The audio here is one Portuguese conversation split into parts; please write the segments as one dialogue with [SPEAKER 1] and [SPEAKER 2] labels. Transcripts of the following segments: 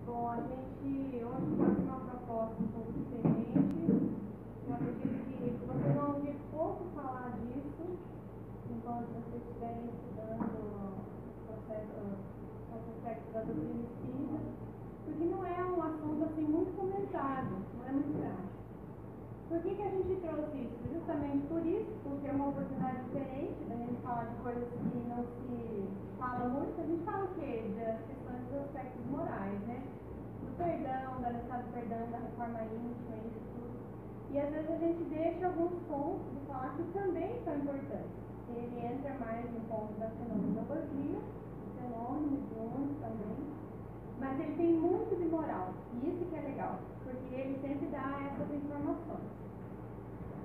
[SPEAKER 1] Bom, a gente hoje faz uma proposta um pouco diferente. Eu acredito que vocês vão ouvir pouco falar disso enquanto vocês estiverem estudando os aspectos da doutrina espírita, porque não é um assunto assim muito comentado, não é muito prático. Por que a gente trouxe isso? Justamente por isso, porque é uma oportunidade diferente da gente falar de coisas que não se fala muito. A gente fala o quê? Das questões dos aspectos morais, né? Do perdão, da necessidade do perdão, da reforma íntima, isso tudo. E às vezes a gente deixa alguns pontos de falar que também são importantes. Ele entra mais no ponto da fenomenologia, fenômeno, mediúnicos também. Mas ele tem muito de moral, e isso que é legal, porque ele sempre dá essas informações.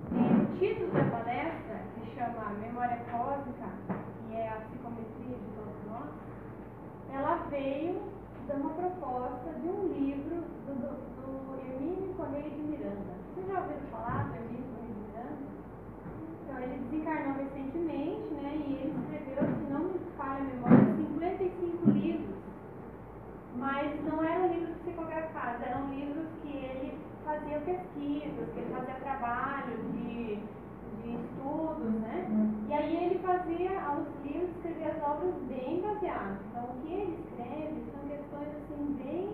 [SPEAKER 1] O título da palestra, que chama Memória Cósmica, que é a psicometria de todos nós, ela veio de uma proposta de um livro do Hermínio Correia de Miranda. Vocês já ouviram falar do Hermínio Correia de Miranda? Então, ele desencarnou recentemente, né, e ele escreveu, se não me falha a memória, 55 livros. Mas não eram livros psicografados, eram livros que ele fazia pesquisas, que ele fazia trabalho de estudos, né? E aí ele fazia aos livros, escrevia as obras bem baseadas. Então, o que ele escreve são questões assim bem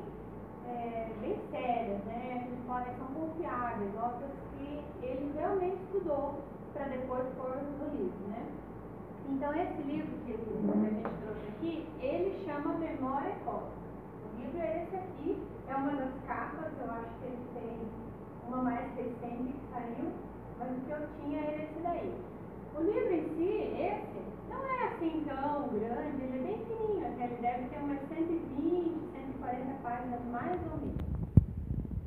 [SPEAKER 1] sérias, né? A gente fala que são confiáveis, obras que ele realmente estudou para depois pôr no livro, né? Então, esse livro que a gente trouxe aqui, ele chama Memória Cósmica. O livro é esse aqui, é uma das capas, eu acho que ele tem uma mais recente que saiu, mas o que eu tinha era esse daí. O livro em si, esse, não é assim tão grande, ele é bem fininho, até ele deve ter umas 120, 140 páginas mais ou menos.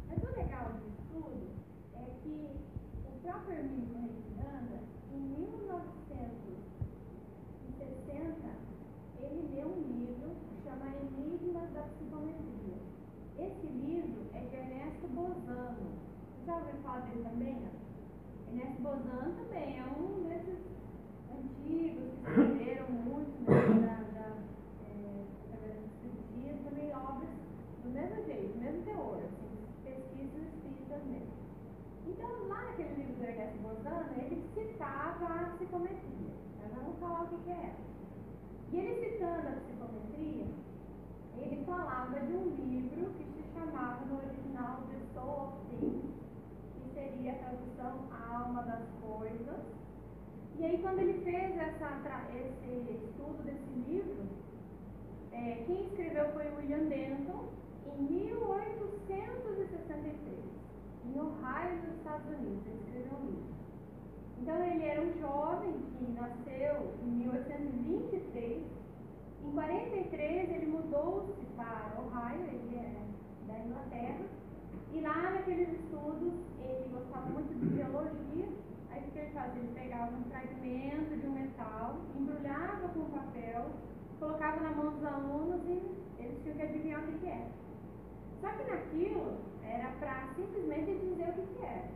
[SPEAKER 1] Mas o legal disso tudo é que o próprio Hermínio Correia de Miranda, em 1960, ele leu um livro que chama Enigmas da Psicometria. Esse livro é de Ernesto Bozano. Você já ouviu falar dele também? Ernesto Bozano também é um desses antigos que escreveram muito, né, também obras do mesmo jeito, do mesmo teor, assim, pesquisas espíritas mesmo. Então, lá naquele livro do Ernesto Bozano, ele citava a psicometria. Nós vamos falar o que é essa. E ele citando a psicometria, ele falava de um livro que se chamava no original The Soul of Things, que seria a tradução Alma das Coisas. E aí, quando ele fez esse estudo desse livro, quem escreveu foi William Denton, em 1863, em Ohio, nos Estados Unidos. Ele escreveu um livro. Então, ele era um jovem que nasceu em 1823. Em 43, ele mudou-se para Ohio, ele é da Inglaterra. E lá, naqueles estudos, ele gostava muito de biologia. Aí, o que ele fazia? Ele pegava um fragmento de um metal, embrulhava com papel, colocava na mão dos alunos e eles tinham que adivinhar o que era. Só que naquilo, era para simplesmente dizer o que era.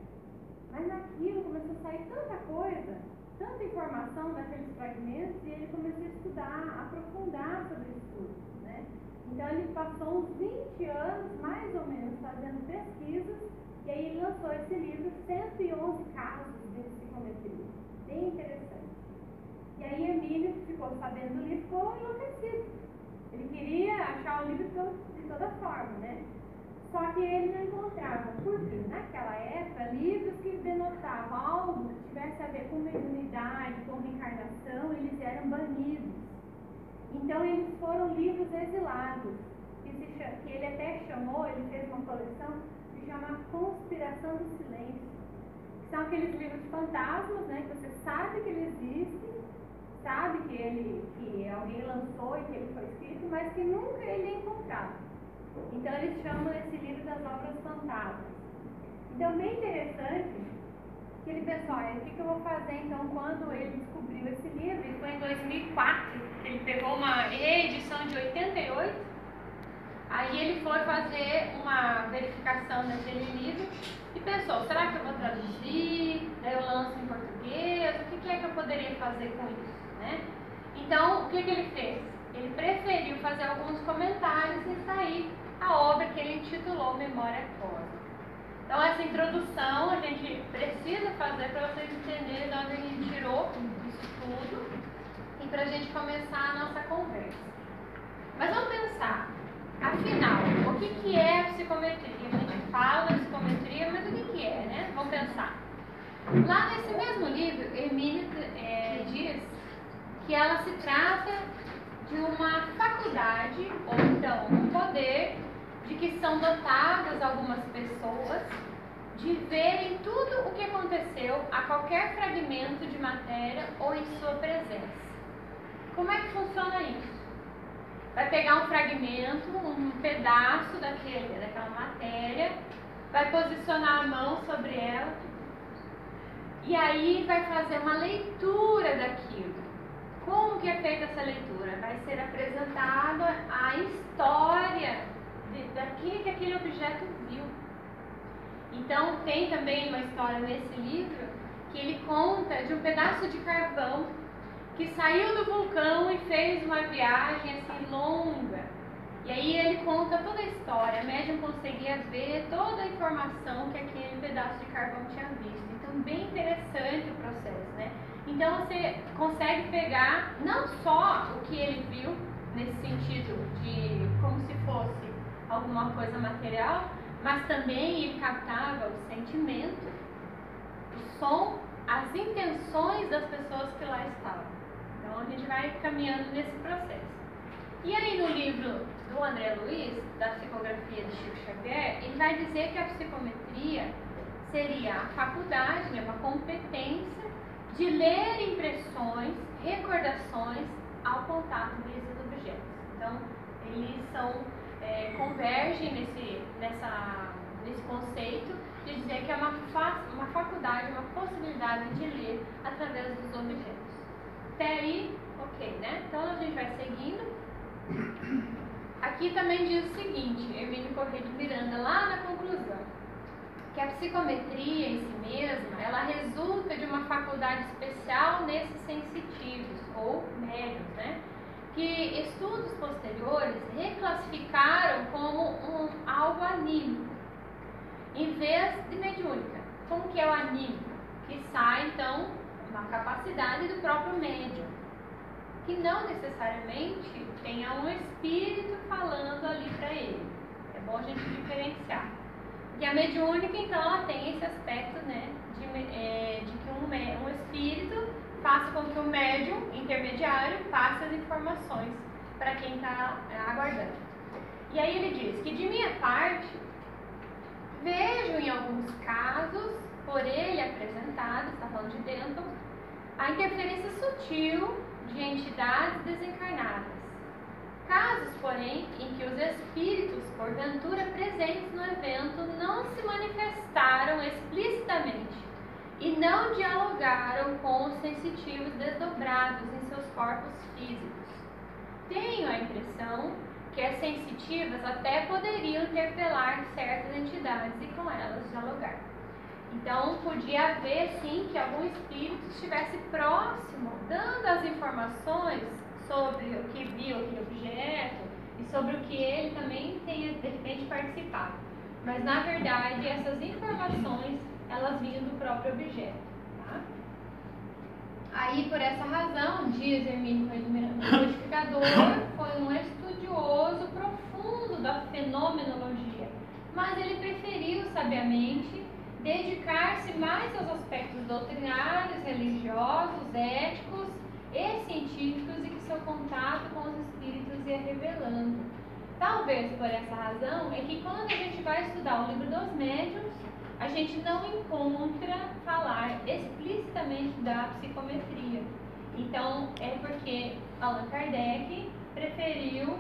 [SPEAKER 1] Mas naquilo começou a sair tanta coisa, tanta informação daqueles fragmentos, e ele começou a estudar, a aprofundar sobre isso tudo, né? Então ele passou uns 20 anos, mais ou menos, fazendo pesquisas, e aí ele lançou esse livro, 111 casos de psicometria. Bem interessante. E aí Hermínio ficou sabendo do livro, ficou enlouquecido. Ele queria achar o livro de toda forma, né? Só que ele não encontrava, porque naquela época, livros que denotavam algo que tivesse a ver com mediunidade, com reencarnação, eles eram banidos. Então, eles foram livros exilados, que ele até chamou, ele fez uma coleção que chama Conspiração do Silêncio. Que são aqueles livros fantasmas, né, que você sabe que ele existe, sabe que alguém lançou e que ele foi escrito, mas que nunca ele é encontrado. Então, eles chamam esse livro das obras fantasmas. Então, bem interessante que ele pensou, o que eu vou fazer então quando ele descobriu esse livro? E foi em 2004 que ele pegou uma reedição de 88. Aí ele foi fazer uma verificação daquele livro e pensou, será que eu vou traduzir? Daí eu lanço em português? O que é que eu poderia fazer com isso, né? Então, o que ele fez?
[SPEAKER 2] ele preferiu fazer alguns comentários e sair a obra que ele intitulou Memória Cósmica. Então, essa introdução a gente precisa fazer para vocês entenderem de onde ele tirou isso tudo e para a gente começar a nossa conversa. Mas vamos pensar, afinal, o que é a psicometria? A gente fala de psicometria, mas o que é, né? Vamos pensar. Lá nesse mesmo livro, Hermínio diz que ela se trata de uma faculdade, ou então um poder, de que são dotadas algumas pessoas de verem tudo o que aconteceu a qualquer fragmento de matéria ou em sua presença. Como é que funciona isso? Vai pegar um fragmento, um pedaço daquela matéria, vai posicionar a mão sobre ela e aí vai fazer uma leitura daquilo. Como que é feita essa leitura? Vai ser apresentada a história daquilo que aquele objeto viu. Então tem também uma história nesse livro que ele conta de um pedaço de carvão que saiu do vulcão e fez uma viagem assim longa. E aí ele conta toda a história, a médium conseguia ver toda a informação que aquele pedaço de carvão tinha visto. Então bem interessante o processo, né? Então você consegue pegar não só o que ele viu, nesse sentido de como se fosse alguma coisa material, mas também ele captava o sentimento, o som, as intenções das pessoas que lá estavam. Então a gente vai caminhando nesse processo. E aí no livro do André Luiz, da psicografia de Chico Xavier, ele vai dizer que a psicometria seria a faculdade, né, uma competência de ler impressões, recordações ao contato desses objetos. Então eles convergem nesse conceito de dizer que é uma faculdade, uma possibilidade de ler através dos objetos. Até aí, ok, né? Então a gente vai seguindo. Aqui também diz o seguinte, Hermínio Corrêa de Miranda, lá na conclusão, que a psicometria em si mesma, ela resulta de uma faculdade especial nesses sensitivos, ou médiuns, né? Que estudos posteriores reclassificaram como algo anímico, em vez de mediúnica. Como que é o anímico? Que sai, então, uma capacidade do próprio médium, que não necessariamente tenha um espírito falando ali para ele. É bom a gente diferenciar. E a mediúnica, então, ela tem esse aspecto, né, de que um espírito faça com que o médium intermediário passe as informações para quem está aguardando. E aí ele diz que, de minha parte, vejo em alguns casos, por ele apresentado, está falando de Denton, a interferência sutil de entidades desencarnadas. Casos, porém, em que os espíritos, porventura presentes no evento, não se manifestaram explicitamente e não dialogaram com os sensitivos desdobrados em seus corpos físicos. Tenho a impressão que as sensitivas até poderiam interpelar certas entidades e com elas dialogar. Então, podia haver, sim, que algum espírito estivesse próximo, dando as informações sobre o que viu aquele objeto e sobre o que ele também tenha, de repente, participado. Mas, na verdade, essas informações, elas vinham do próprio objeto. Tá? Aí, por essa razão, diz Hermínio Corrêa de Miranda, o codificador foi um estudioso profundo da fenomenologia, mas ele preferiu, sabiamente, dedicar-se mais aos aspectos doutrinários, religiosos, éticos e científicos e que seu contato com os espíritos ia revelando. Talvez por essa razão é que quando a gente vai estudar o livro dos médiuns, a gente não encontra falar explicitamente da psicometria. Então é porque Allan Kardec preferiu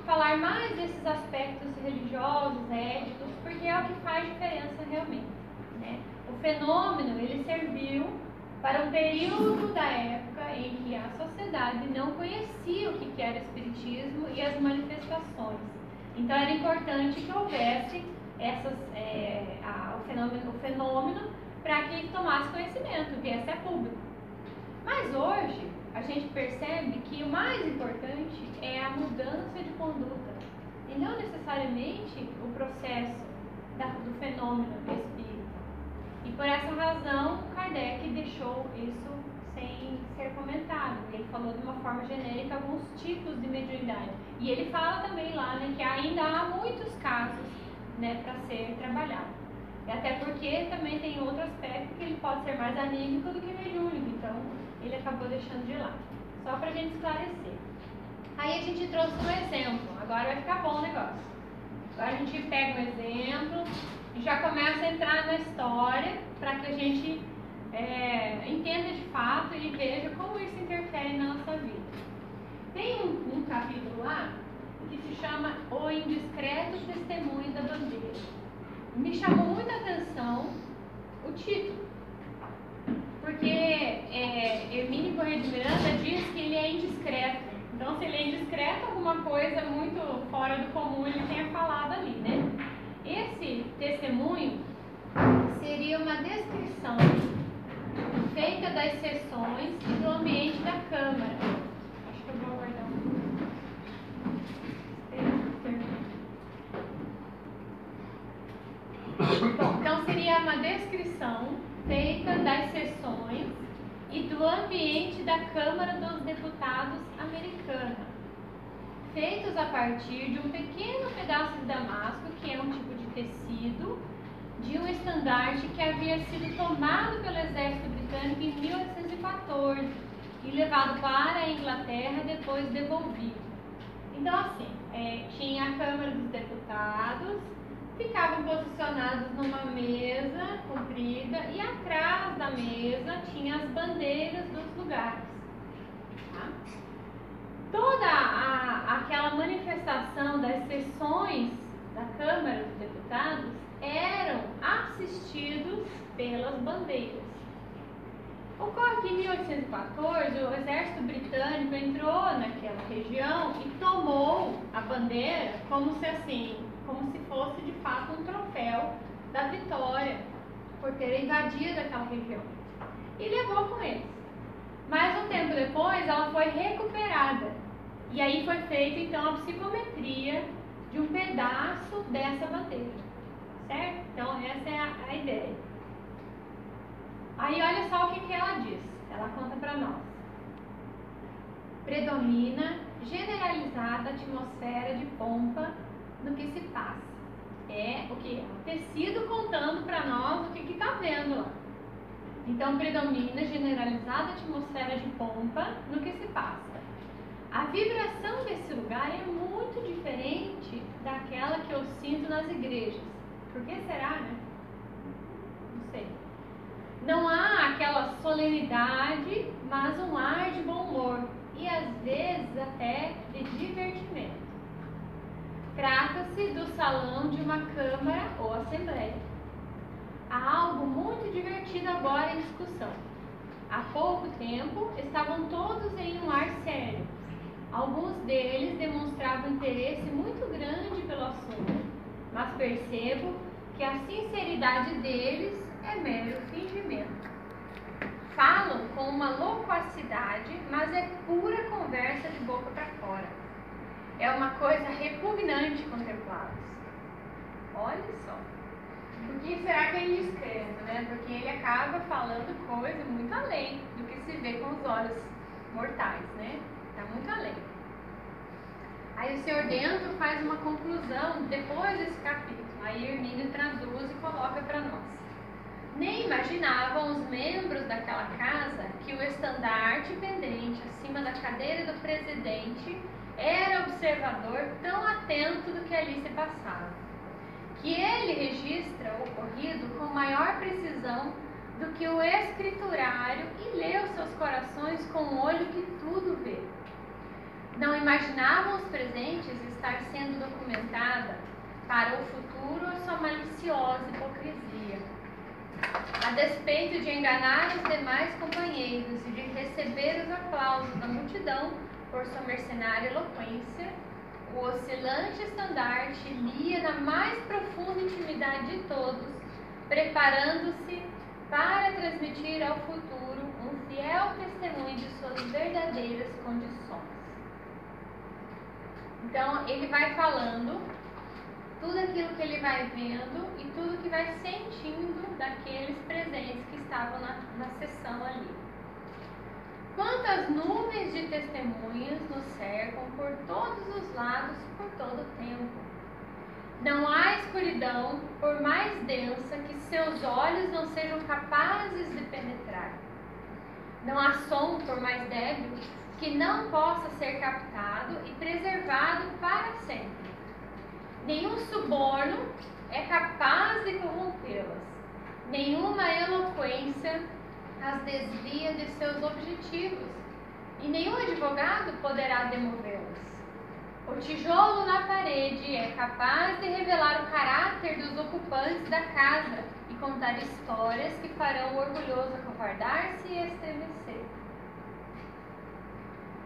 [SPEAKER 2] falar mais desses aspectos religiosos, éticos, porque é o que faz diferença realmente. Né? O fenômeno, ele serviu para um período da época em que a sociedade não conhecia o que era espiritismo e as manifestações. Então era importante que houvesse o fenômeno para que tomasse conhecimento, viesse a público. Mas hoje a gente percebe que o mais importante é a mudança de conduta e não necessariamente o processo do fenômeno espírita. E por essa razão, Kardec deixou isso sem ser comentado. Ele falou de uma forma genérica alguns tipos de mediunidade. E ele fala também lá, né, que ainda há muitos casos, né, para ser trabalhado. E até porque também tem outro aspecto que ele pode ser mais anímico do que mediúnico. Então, ele acabou deixando de lado. Só para a gente esclarecer. Aí a gente trouxe um exemplo. Agora vai ficar bom o negócio. Agora a gente pega um exemplo e já começa a entrar na história para que a gente entenda de fato e veja como isso interfere na nossa vida. Tem um capítulo lá que se chama O Indiscreto Testemunho da Bandeira. Me chamou muita atenção o título, porque Hermínio Corrêa de Miranda diz que ele é indiscreto. Então, se ele é indiscreto, alguma coisa muito fora do comum ele tenha falado ali, né? Esse testemunho seria uma descrição feita das sessões e do ambiente da Câmara. Acho que eu vou aguardar um pouco. Bom, então seria uma descrição feita das sessões e do ambiente da Câmara dos Deputados americana, feitos a partir de um pequeno pedaço de damasco, que é um tipo de tecido, de um estandarte que havia sido tomado pelo exército britânico em 1814 e levado para a Inglaterra e depois devolvido. Então, assim, tinha a Câmara dos Deputados, ficavam posicionados numa mesa comprida e atrás da mesa tinha as bandeiras dos lugares. Tá? Toda aquela manifestação das sessões da Câmara dos Deputados eram assistidos pelas bandeiras. Ocorre que em 1814 o exército britânico entrou naquela região e tomou a bandeira como se fosse de fato um troféu da vitória por ter invadido aquela região. E levou com eles. Mas um tempo depois ela foi recuperada. E aí foi feita então a psicometria de um pedaço dessa bandeira. Certo? Então essa é a ideia. Aí olha só o que ela diz. Ela conta para nós. Predomina generalizada atmosfera de pompa no que se passa. É o que? O tecido contando para nós o que está vendo lá. Então predomina generalizada atmosfera de pompa no que se passa. A vibração desse lugar é muito diferente daquela que eu sinto nas igrejas. Por que será, né? Não sei. Não há aquela solenidade, mas um ar de bom humor e às vezes até de divertimento. Trata-se do salão de uma câmara ou assembleia. Há algo muito divertido agora em discussão. Há pouco tempo estavam todos em um ar sério. Alguns deles demonstravam interesse muito grande pelo assunto, mas percebo que a sinceridade deles é mero fingimento. Falam com uma loquacidade, mas é pura conversa de boca para fora. É uma coisa repugnante contemplá-los. Olha só. Por que será que é indiscreto, né? Porque ele acaba falando coisa muito além do que se vê com os olhos mortais, né? Está muito além. Aí o senhor Dentro faz uma conclusão depois desse capítulo. Aí Hermínio traduz e coloca para nós. Nem imaginavam os membros daquela casa que o estandarte pendente acima da cadeira do presidente era observador tão atento do que ali se passava, que ele registra o ocorrido com maior precisão do que o escriturário e lê os seus corações com o olho que tudo vê. Não imaginavam os presentes estar sendo documentada para o futuro a sua maliciosa hipocrisia. A despeito de enganar os demais companheiros e de receber os aplausos da multidão por sua mercenária eloquência, o oscilante estandarte lia na mais profunda intimidade de todos, preparando-se para transmitir ao futuro um fiel testemunho de suas verdadeiras condições. Então, ele vai falando tudo aquilo que ele vai vendo e tudo que vai sentindo daqueles presentes que estavam na sessão ali. Quantas nuvens de testemunhas nos cercam por todos os lados, por todo o tempo. Não há escuridão, por mais densa, que seus olhos não sejam capazes de penetrar. Não há som, por mais débil, que não possa ser captado e preservado para sempre. Nenhum suborno é capaz de corrompê-las. Nenhuma eloquência as desvia de seus objetivos. E nenhum advogado poderá demovê-las. O tijolo na parede é capaz de revelar o caráter dos ocupantes da casa e contar histórias que farão o orgulhoso acovardar-se e estremecer.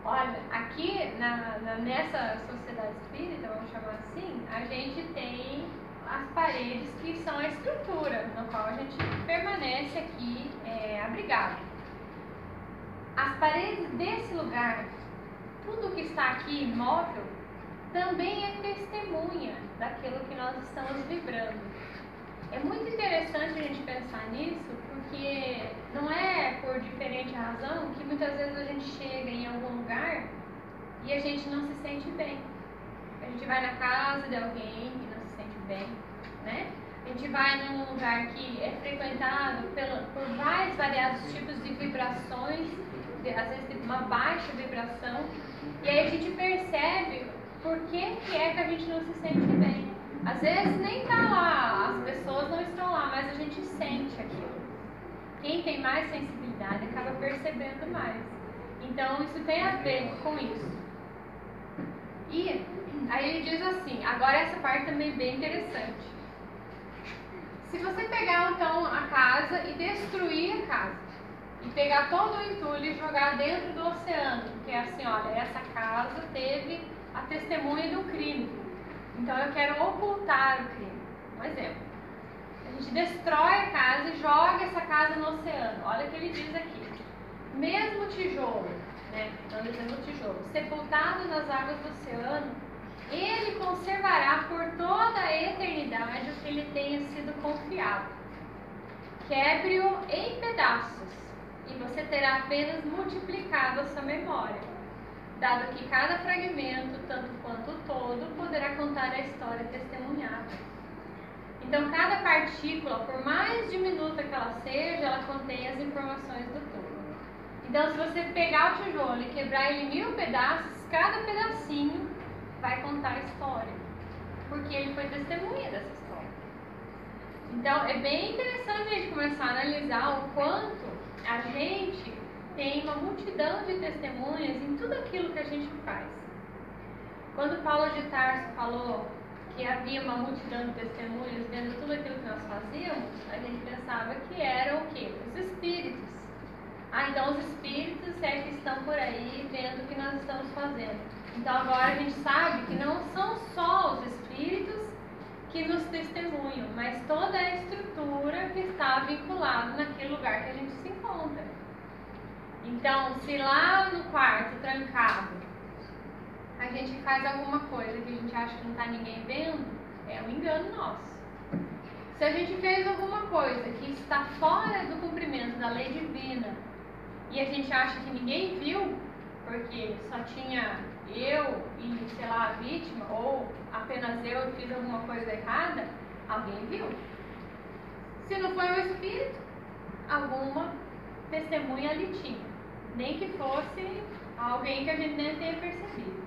[SPEAKER 2] Olha, aqui nessa sociedade espírita, vamos chamar assim, a gente tem as paredes que são a estrutura no qual a gente permanece aqui abrigado. As paredes desse lugar, tudo que está aqui imóvel, também é testemunha daquilo que nós estamos vibrando. É muito interessante a gente pensar nisso, porque não é por diferente razão que muitas vezes a gente chega em algum lugar e a gente não se sente bem. A gente vai na casa de alguém e não se sente bem, né? A gente vai num lugar que é frequentado por vários variados tipos de vibrações, às vezes de uma baixa vibração, e aí a gente percebe por que é que a gente não se sente bem. Às vezes nem está lá, as pessoas não estão lá, mas a gente sente aquilo. Quem tem mais sensibilidade acaba percebendo mais. Então isso tem a ver com isso. E aí ele diz assim, agora essa parte também é bem interessante. Se você pegar então a casa e destruir a casa, e pegar todo o entulho e jogar dentro do oceano, porque é assim, olha, essa casa teve a testemunha do crime, então eu quero ocultar o crime. Um exemplo, a gente destrói a casa e joga essa casa no oceano. Olha o que ele diz aqui: mesmo tijolo, né, então dizendo o tijolo, sepultado nas águas do oceano, ele conservará por toda a eternidade o que lhe tenha sido confiado. Quebre-o em pedaços, e você terá apenas multiplicado a sua memória, dado que cada fragmento, tanto quanto o todo, poderá contar a história testemunhada. Então, cada partícula, por mais diminuta que ela seja, ela contém as informações do todo. Então, se você pegar o tijolo e quebrar ele em 1000 pedaços, cada pedacinho vai contar a história, porque ele foi testemunha dessa história. Então, é bem interessante a gente começar a analisar o quanto a gente tem uma multidão de testemunhas em tudo aquilo que a gente faz. Quando Paulo de Tarso falou que havia uma multidão de testemunhas vendo tudo aquilo que nós fazíamos, a gente pensava que eram o quê? Os espíritos. Então os espíritos é que estão por aí vendo o que nós estamos fazendo. Então agora a gente sabe que não são só os espíritos que nos testemunham, mas toda a estrutura que está vinculada naquele lugar que a gente se encontra. Então, se lá no quarto, trancado, a gente faz alguma coisa que a gente acha que não está ninguém vendo, é um engano nosso. Se a gente fez alguma coisa que está fora do cumprimento da lei divina e a gente acha que ninguém viu, porque só tinha eu e, sei lá, a vítima, ou apenas eu fiz alguma coisa errada, alguém viu. Se não foi o espírito, alguma testemunha ali tinha. Nem que fosse alguém que a gente nem tenha percebido.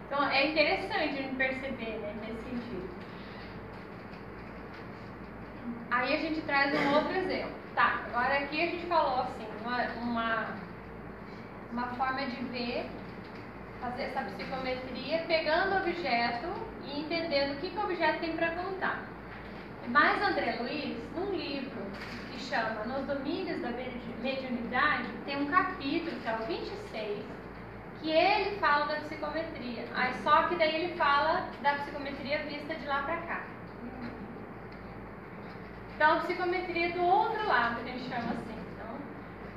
[SPEAKER 2] Então é interessante a gente perceber, né, nesse sentido. Aí a gente traz um outro exemplo. Tá, agora aqui a gente falou assim, uma forma de ver, fazer essa psicometria, pegando o objeto e entendendo o que o objeto tem para contar. Mas André Luiz, num livro que chama Nos Domínios da Mediunidade, tem um capítulo, que é o 26, que ele fala da psicometria. Aí só que daí ele fala da psicometria vista de lá para cá. Então, a psicometria do outro lado, que a gente chama assim. Então,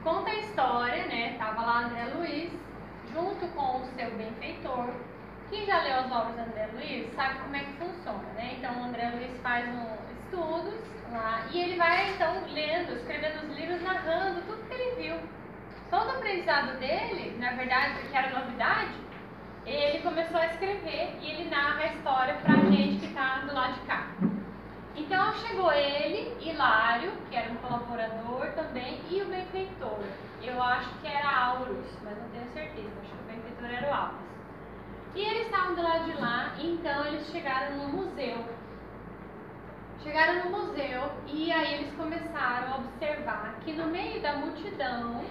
[SPEAKER 2] conta a história, né? Tava lá André Luiz, junto com o seu benfeitor. Quem já leu as obras do André Luiz sabe como é que funciona, né? Então o André Luiz faz estudos lá e ele vai então lendo, escrevendo os livros, narrando tudo que ele viu. Todo o aprendizado dele, na verdade, que era novidade, ele começou a escrever e ele narra a história pra gente que está do lado de cá. Então chegou ele, Hilário, que era um colaborador também, e o benfeitor. Eu acho que era Aurus, mas não tenho certeza, acho que o benfeitor era o Aurus. E eles estavam do lado de lá, então eles chegaram no museu. Chegaram no museu e aí eles começaram a observar que no meio da multidão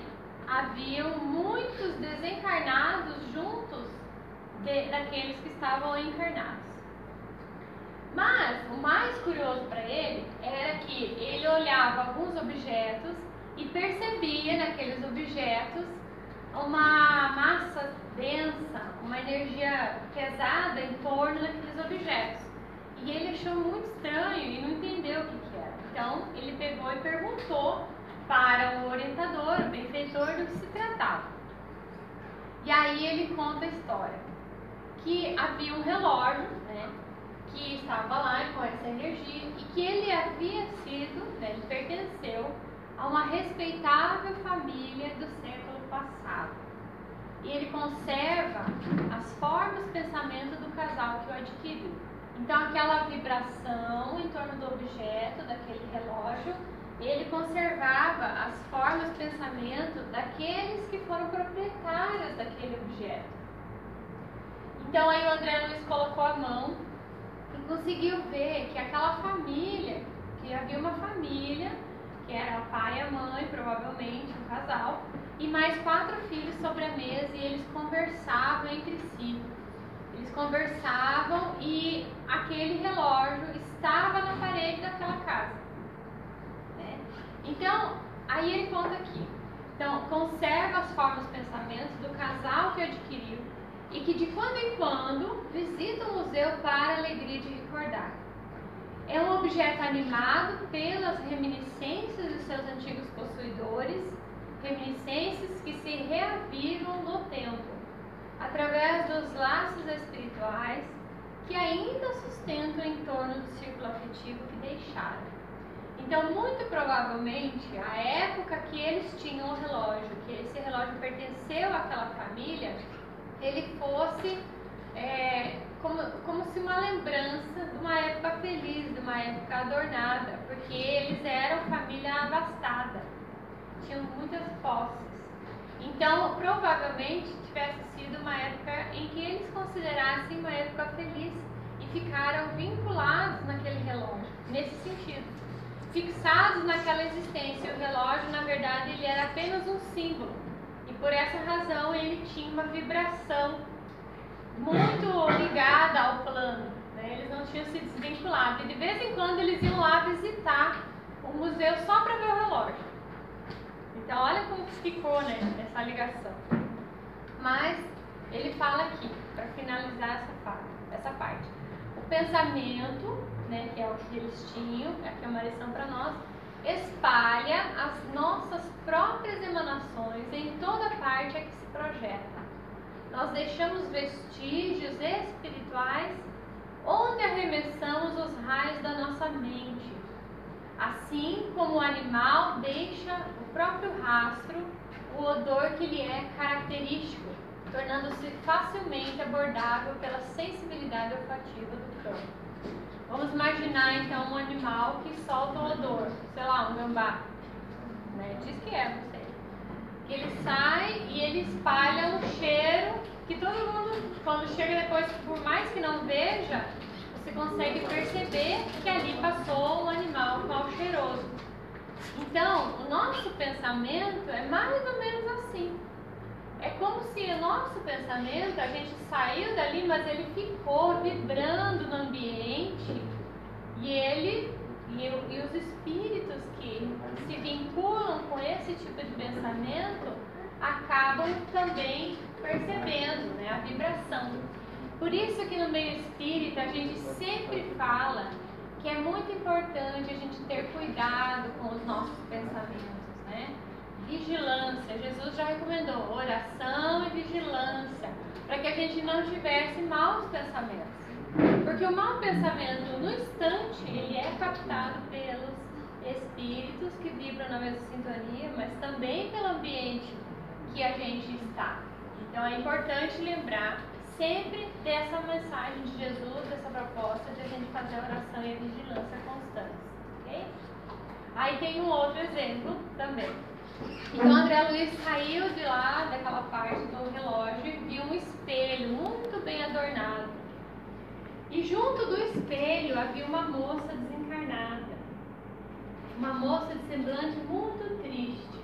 [SPEAKER 2] haviam muitos desencarnados juntos daqueles que estavam encarnados. Mas o mais curioso para ele era que ele olhava alguns objetos e percebia naqueles objetos uma massa densa, uma energia pesada em torno daqueles objetos. E ele achou muito estranho e não entendeu o que era. Então ele pegou e perguntou para o orientador, o benfeitor, do que se tratava. E aí ele conta a história, que havia um relógio, né, que estava lá com essa energia e que ele havia sido, né, ele pertenceu a uma respeitável família do século passado. E ele conserva as formas de pensamento do casal que o adquiriu. Então aquela vibração em torno do objeto, daquele relógio, ele conservava as formas de pensamento daqueles que foram proprietários daquele objeto. Então aí o André Luiz colocou a mão e conseguiu ver que aquela família, que havia uma família, que era o pai e a mãe, provavelmente, um casal, e mais 4 filhos sobre a mesa, e eles conversavam entre si. Eles conversavam e aquele relógio estava na parede daquela casa. Né? Então, aí ele conta aqui. Então, conserva as formas de pensamento do casal que adquiriu e que de quando em quando visita o museu para a alegria de recordar. É um objeto animado pelas reminiscências dos seus antigos possuidores, reminiscências que se reavivam no tempo, através dos laços espirituais que ainda sustentam em torno do círculo afetivo que deixaram. Então, muito provavelmente, a época que eles tinham o relógio, que esse relógio pertenceu àquela família, ele fosse como se uma lembrança de uma época feliz, de uma época adornada, porque eles eram família abastada, tinham muitas posses. Então, provavelmente, tivesse sido uma época em que eles considerassem uma época feliz e ficaram vinculados naquele relógio, nesse sentido, fixados naquela existência. O relógio, na verdade, ele era apenas um símbolo. E por essa razão ele tinha uma vibração muito ligada ao plano, né? Eles não tinham se desvinculado. E de vez em quando eles iam lá visitar o museu só para ver o relógio. Então olha como ficou, né, essa ligação. Mas ele fala aqui, para finalizar essa parte. O pensamento, né, que é o que eles tinham, aqui é uma lição para nós, espalha as nossas próprias emanações em toda parte a que se projeta. Nós deixamos vestígios espirituais onde arremessamos os raios da nossa mente. Assim como o animal deixa o próprio rastro, o odor que lhe é característico, tornando-se facilmente abordável pela sensibilidade olfativa do cão. Vamos imaginar então um animal que solta o odor, sei lá, um gambá, né? Diz que é, não sei. Que ele sai e ele espalha um cheiro que todo mundo, quando chega depois, por mais que não veja, você consegue perceber que ali passou um animal mal cheiroso. Então, o nosso pensamento é mais ou menos assim. É como se o nosso pensamento, a gente saiu dali, mas ele ficou vibrando no ambiente e os espíritos que se vinculam com esse tipo de pensamento acabam também percebendo, né, a vibração. Por isso que no meio espírita a gente sempre fala que é muito importante a gente ter cuidado com os nossos pensamentos, né? vigilância. Jesus já recomendou oração e vigilância, para que a gente não tivesse maus pensamentos. Porque o mau pensamento, no instante, ele é captado pelos espíritos que vibram na mesma sintonia, mas também pelo ambiente que a gente está. Então é importante lembrar sempre dessa mensagem de Jesus, dessa proposta de a gente fazer a oração e a vigilância constantes. Ok? Aí tem um outro exemplo também. Então André Luiz saiu de lá, daquela parte do relógio, e viu um espelho muito bem adornado. E junto do espelho havia uma moça desencarnada. Uma moça de semblante muito triste,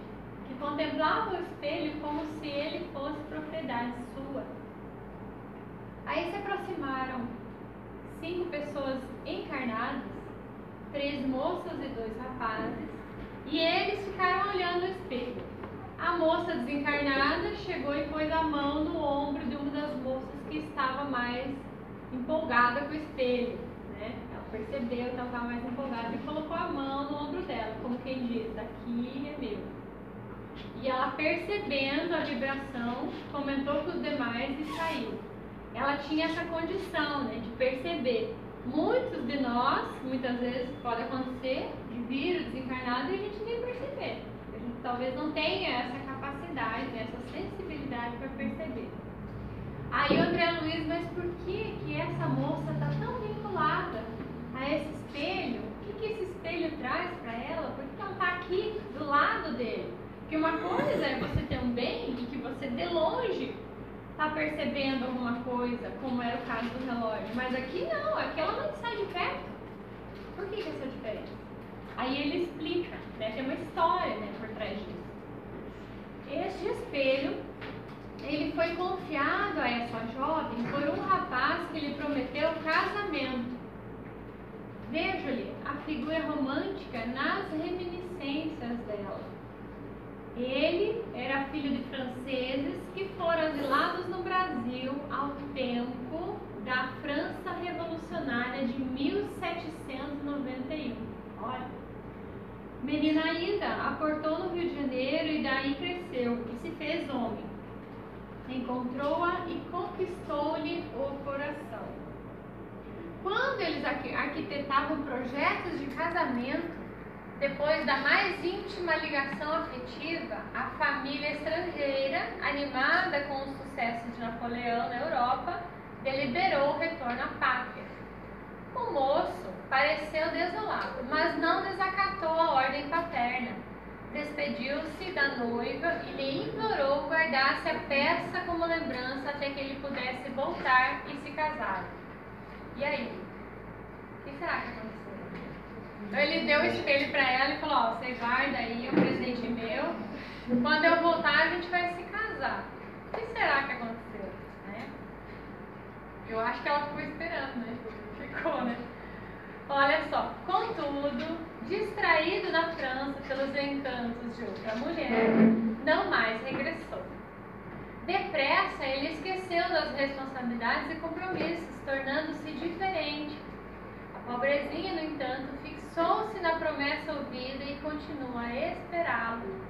[SPEAKER 2] que contemplava o espelho como se ele fosse propriedade sua. Aí se aproximaram 5 pessoas encarnadas, 3 moças e 2 rapazes, e eles ficaram olhando o espelho. A moça desencarnada chegou e pôs a mão no ombro de uma das moças que estava mais empolgada com o espelho, né? Ela percebeu que ela estava mais empolgada e colocou a mão no ombro dela, como quem diz, daqui é meu. E ela, percebendo a vibração, comentou com os demais e saiu. Ela tinha essa condição, né, de perceber. Muitos de nós, muitas vezes pode acontecer, de vir o desencarnado e a gente nem perceber. A gente talvez não tenha essa capacidade, essa sensibilidade para perceber. Aí o André Luiz, mas por que essa moça está tão vinculada a esse espelho? O que esse espelho traz para ela? Por que ela está aqui do lado dele? Porque uma coisa é você ter um bem e que você de longe está percebendo alguma coisa, como era o caso do relógio. Mas aqui não, aqui ela não sai de perto. Por que essa diferença? Aí ele explica, né? Tem uma história, né, por trás disso. Este espelho, ele foi confiado a essa jovem por um rapaz que lhe prometeu casamento. Veja-lhe a figura romântica nas reminiscências dela. Ele era filho de franceses que foram asilados no Brasil ao tempo da França Revolucionária de 1791. Olha, menina ainda, aportou no Rio de Janeiro e daí cresceu e se fez homem. Encontrou-a e conquistou-lhe o coração. Quando eles arquitetavam projetos de casamento, depois da mais íntima ligação afetiva, a família estrangeira, animada com o sucesso de Napoleão na Europa, deliberou o retorno à pátria. O moço pareceu desolado, mas não desacatou a ordem paterna. Despediu-se da noiva e lhe implorou guardasse a peça como lembrança até que ele pudesse voltar e se casar. E aí? O que será que aconteceu? Então ele deu o espelho para ela e falou, ó, você guarda aí, é um presente meu. Quando eu voltar a gente vai se casar. O que será que aconteceu? Né? Eu acho que ela ficou esperando, né? Ficou, né? Olha só, contudo, distraído na França pelos encantos de outra mulher, não mais regressou. Depressa ele esqueceu das responsabilidades e compromissos, tornando-se diferente. A pobrezinha, no entanto, fixou-se na promessa ouvida e continua a esperá-lo.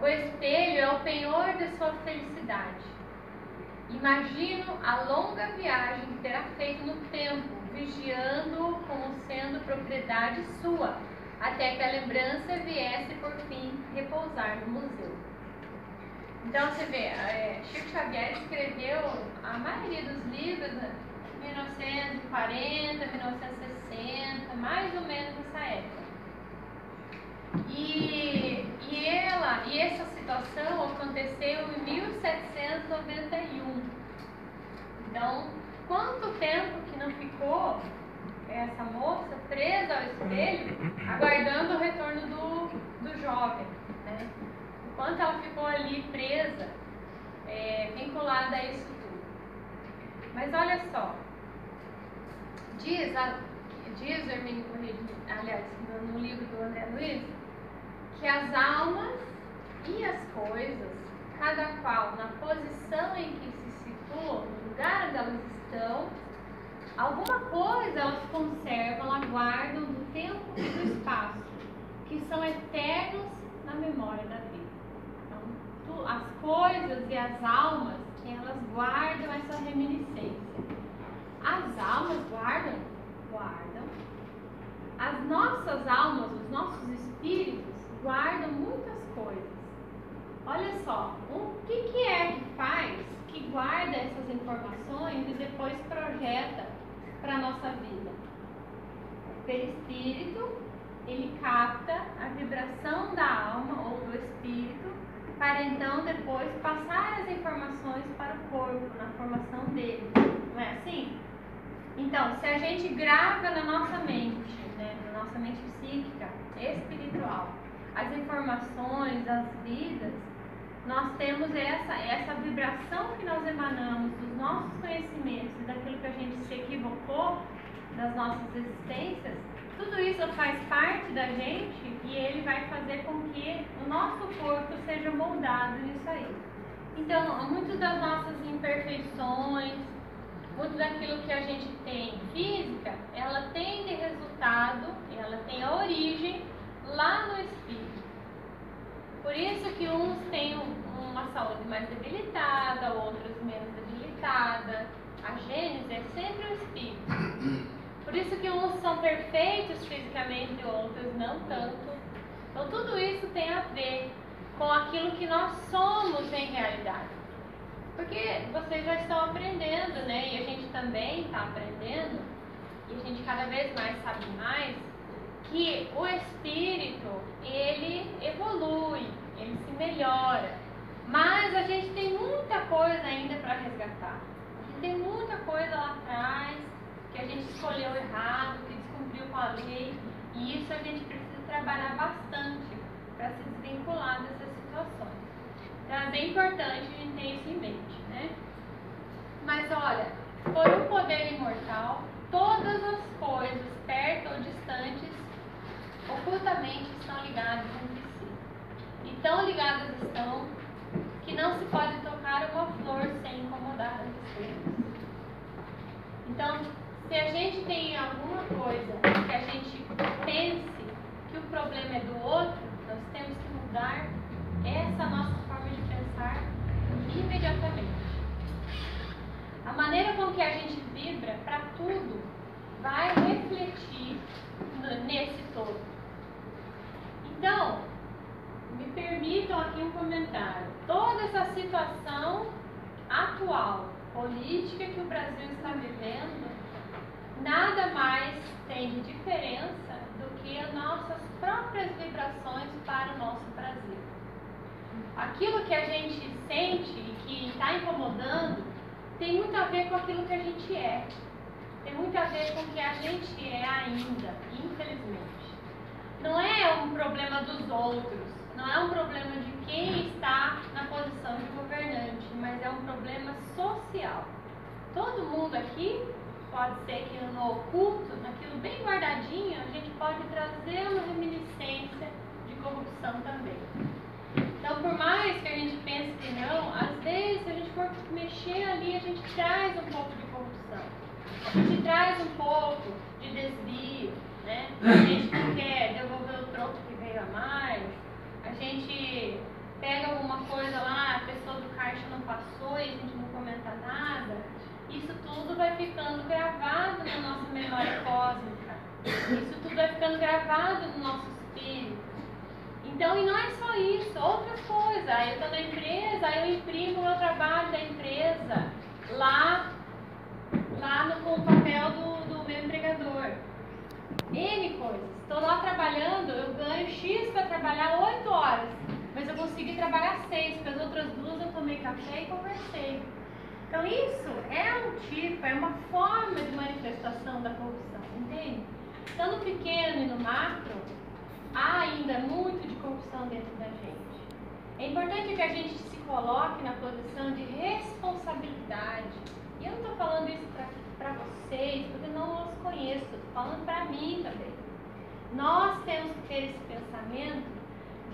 [SPEAKER 2] O espelho é o penhor de sua felicidade. Imagino a longa viagem que terá feito no tempo, vigiando-o como sendo propriedade sua, até que a lembrança viesse por fim repousar no museu. Então você vê, Chico Xavier escreveu a maioria dos livros em 1940, 1960, mais ou menos nessa época. E essa situação aconteceu em 1791. Então, quanto tempo que não ficou essa moça presa ao espelho, aguardando o retorno do jovem, né? O quanto ela ficou ali presa, vinculada a isso tudo. Mas olha só, diz o Hermínio Corrêa, aliás, no livro do André Luiz, que as almas e as coisas, cada qual na posição em que se situam, no lugar onde elas estão, alguma coisa elas conservam, aguardam do tempo e do espaço, que são eternos na memória da vida. as coisas e as almas, elas guardam essa reminiscência. As almas guardam? Guardam. As nossas almas, os nossos espíritos, guardam muitas coisas. Olha só, o que é que faz, que guarda essas informações e depois projeta para a nossa vida? O perispírito, ele capta a vibração da alma ou do espírito para então depois passar as informações para o corpo, na formação dele. Não é assim? Então, se a gente grava na nossa mente, né, na nossa mente psíquica, espiritual, as informações, as vidas, nós temos essa vibração que nós emanamos dos nossos conhecimentos e daquilo que a gente se equivocou das nossas existências. Tudo isso faz parte da gente e ele vai fazer com que o nosso corpo seja moldado nisso aí. Então, muitas das nossas imperfeições, muito daquilo que a gente tem física, ela tem de resultado, ela tem a origem lá no espírito. Por isso que uns têm uma saúde mais debilitada, outros menos debilitada. A gênese é sempre o espírito. Por isso que uns são perfeitos fisicamente e outros não tanto. Então tudo isso tem a ver com aquilo que nós somos em realidade. Porque vocês já estão aprendendo, né? E a gente também está aprendendo, e a gente cada vez mais sabe mais, que o espírito, ele evolui, ele se melhora. Mas a gente tem muita coisa ainda para resgatar. A gente tem muita coisa lá atrás, que a gente escolheu errado, que descumpriu com a lei. E isso a gente precisa trabalhar bastante para se desvincular dessas situações. Então é bem importante a gente ter isso em mente, né? Mas olha, por um poder imortal, todas as coisas, perto ou distantes, ocultamente estão ligadas entre si. E tão ligadas estão que não se pode tocar uma flor sem incomodar as estrelas. Então, se a gente tem alguma coisa que a gente pense que o problema é do outro, nós temos que mudar essa nossa forma de pensar imediatamente. A maneira com que a gente vibra para tudo vai refletir nesse todo. Então, me permitam aqui um comentário. Toda essa situação atual, política que o Brasil está vivendo, nada mais tem de diferença do que as nossas próprias vibrações para o nosso Brasil. Aquilo que a gente sente e que está incomodando tem muito a ver com aquilo que a gente é. Tem muito a ver com o que a gente é ainda, infelizmente. Não é um problema dos outros, não é um problema de quem está na posição de governante, mas é um problema social. Todo mundo aqui, pode ser que no oculto, naquilo bem guardadinho, a gente pode trazer uma reminiscência de corrupção também. Então, por mais que a gente pense que não, às vezes, se a gente for mexer ali, a gente traz um pouco de corrupção. A gente traz um pouco de desvio, né? A gente não quer devolver o troco que veio a mais. A gente pega alguma coisa lá, a pessoa do caixa não passou e a gente não comenta nada. Isso tudo vai ficando gravado na nossa memória cósmica. Isso tudo vai ficando gravado no nosso espírito. Então, e não é só isso, outras coisas. Eu estou na empresa, eu imprimo o meu trabalho da empresa lá com o papel do meu empregador. N coisas. Estou lá trabalhando, eu ganho X para trabalhar 8 horas, mas eu consegui trabalhar 6, porque as outras 2 eu tomei café e conversei. Então isso é um tipo, é uma forma de manifestação da corrupção, entende? Então no pequeno e no macro, há ainda muito de corrupção dentro da gente. É importante que a gente se coloque na posição de responsabilidade. E eu não estou falando isso para vocês, porque eu não os conheço, estou falando para mim também. Nós temos que ter esse pensamento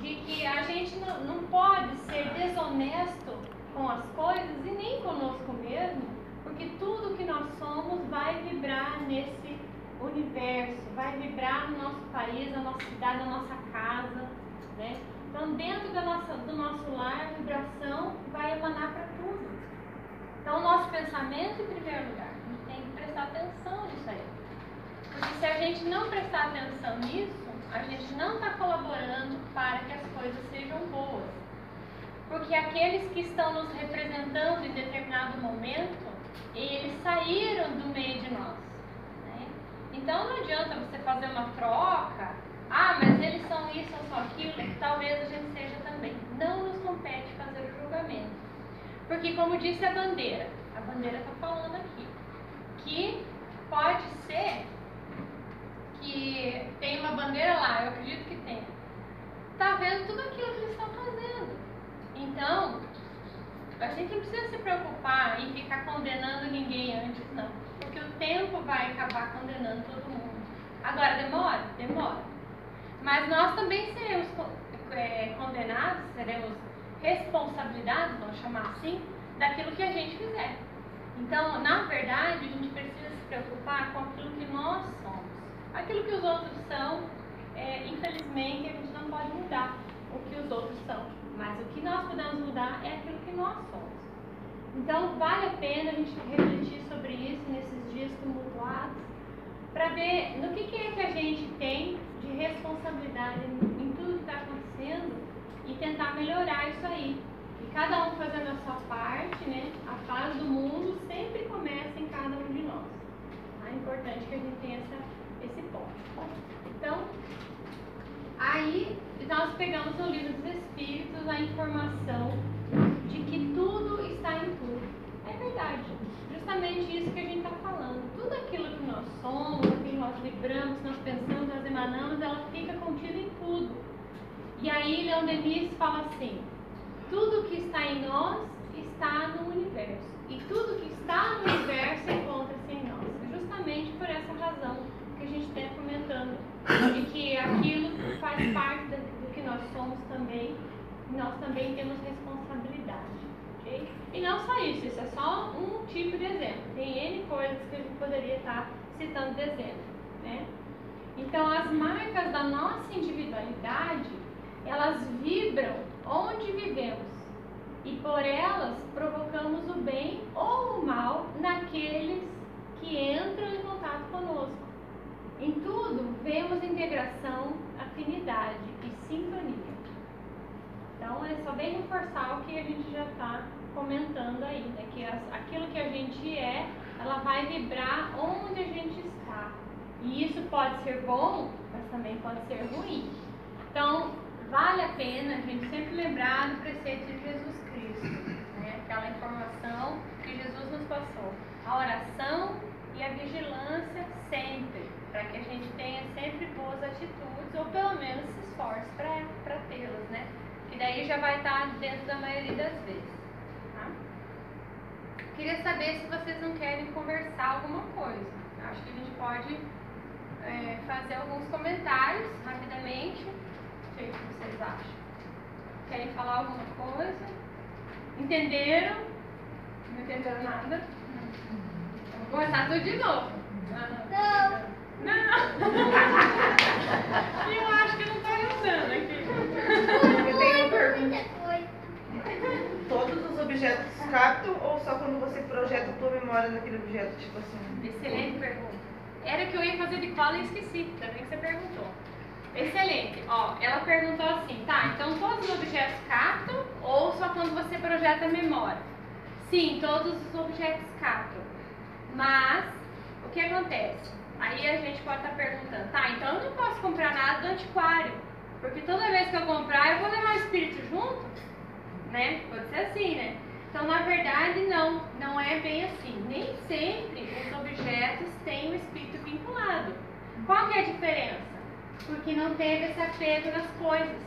[SPEAKER 2] de que a gente não pode ser desonesto com as coisas e nem conosco mesmo, porque tudo que nós somos vai vibrar nesse universo, vai vibrar no nosso país, na nossa cidade, na nossa casa, né? Então, dentro do nosso lar, a vibração vai emanar para tudo. Então, o nosso pensamento, em primeiro lugar, a gente tem que prestar atenção nisso aí. Porque se a gente não prestar atenção nisso, a gente não está colaborando para que as coisas sejam boas. Porque aqueles que estão nos representando em determinado momento, eles saíram do meio de nós. Né? Então não adianta você fazer uma troca, mas eles são isso ou são aquilo, talvez a gente seja também. Não nos compete fazer o julgamento. Porque como disse a bandeira está falando aqui, que pode ser que tem uma bandeira lá, eu acredito que tem, está vendo tudo aquilo que eles estão fazendo. Então, a gente não precisa se preocupar em ficar condenando ninguém antes, não. Porque o tempo vai acabar condenando todo mundo. Agora, demora? Demora. Mas nós também seremos condenados, seremos responsabilizados, vamos chamar assim, daquilo que a gente fizer. Então, na verdade, a gente precisa se preocupar com aquilo que nós somos. Aquilo que os outros são, infelizmente, a gente não pode mudar o que os outros são. Mas o que nós podemos mudar é aquilo que nós somos. Então, vale a pena a gente refletir sobre isso nesses dias tumultuados, para ver no que é que a gente tem de responsabilidade em tudo que está acontecendo e tentar melhorar isso aí. E cada um fazendo a sua parte, né? A paz do mundo sempre começa em cada um de nós. É importante que a gente tenha esse ponto. Então, aí nós pegamos no livro dos Espíritos a informação de que tudo está em tudo. É verdade. Justamente isso que a gente está falando. Tudo aquilo que nós somos, aquilo que nós vibramos, que nós pensamos, nós emanamos, ela fica contida em tudo. E aí Leon Denis fala assim: tudo que está em nós está no universo. E tudo que está no universo encontra-se em nós. Justamente por essa razão que a gente está comentando, de que aquilo faz parte do que nós somos também, e nós também temos responsabilidade. Okay? E não só isso é só um tipo de exemplo. Tem N coisas que a gente poderia estar citando de exemplo. Né? Então, as marcas da nossa individualidade, elas vibram onde vivemos. E por elas provocamos o bem ou o mal naqueles que entram em contato conosco. Em tudo, vemos integração, afinidade e sintonia. Então, é só bem reforçar o que a gente já está comentando aí, né? Que aquilo que a gente ela vai vibrar onde a gente está. E isso pode ser bom, mas também pode ser ruim. Então, vale a pena a gente sempre lembrar do preceito de Jesus Cristo, né? Aquela informação que Jesus nos passou. A oração e a vigilância sempre, para que a gente tenha sempre boas atitudes, ou pelo menos se esforce para tê-las, né? Que daí já vai estar dentro da maioria das vezes. Tá? Queria saber se vocês não querem conversar alguma coisa. Acho que a gente pode fazer alguns comentários rapidamente. Não sei o que vocês acham. Querem falar alguma coisa? Entenderam? Não entenderam nada? Vamos começar tudo de novo. Não. Eu acho que não está ajudando aqui.
[SPEAKER 3] Eu tenho uma pergunta. Todos os objetos captam ou só quando você projeta a tua memória naquele objeto? Tipo assim.
[SPEAKER 2] Excelente pergunta. Era que eu ia fazer de cola e esqueci. Também que você perguntou. Excelente. Ó, ela perguntou assim, tá, então todos os objetos captam ou só quando você projeta a memória? Sim, todos os objetos captam. Mas, o que acontece? Aí a gente pode estar perguntando, tá, então eu não posso comprar nada do antiquário, porque toda vez que eu comprar eu vou levar o espírito junto? Né? Pode ser assim, né? Então, na verdade, não é bem assim. Nem sempre os objetos têm o espírito vinculado. Qual que é a diferença? Porque não teve esse apego nas coisas.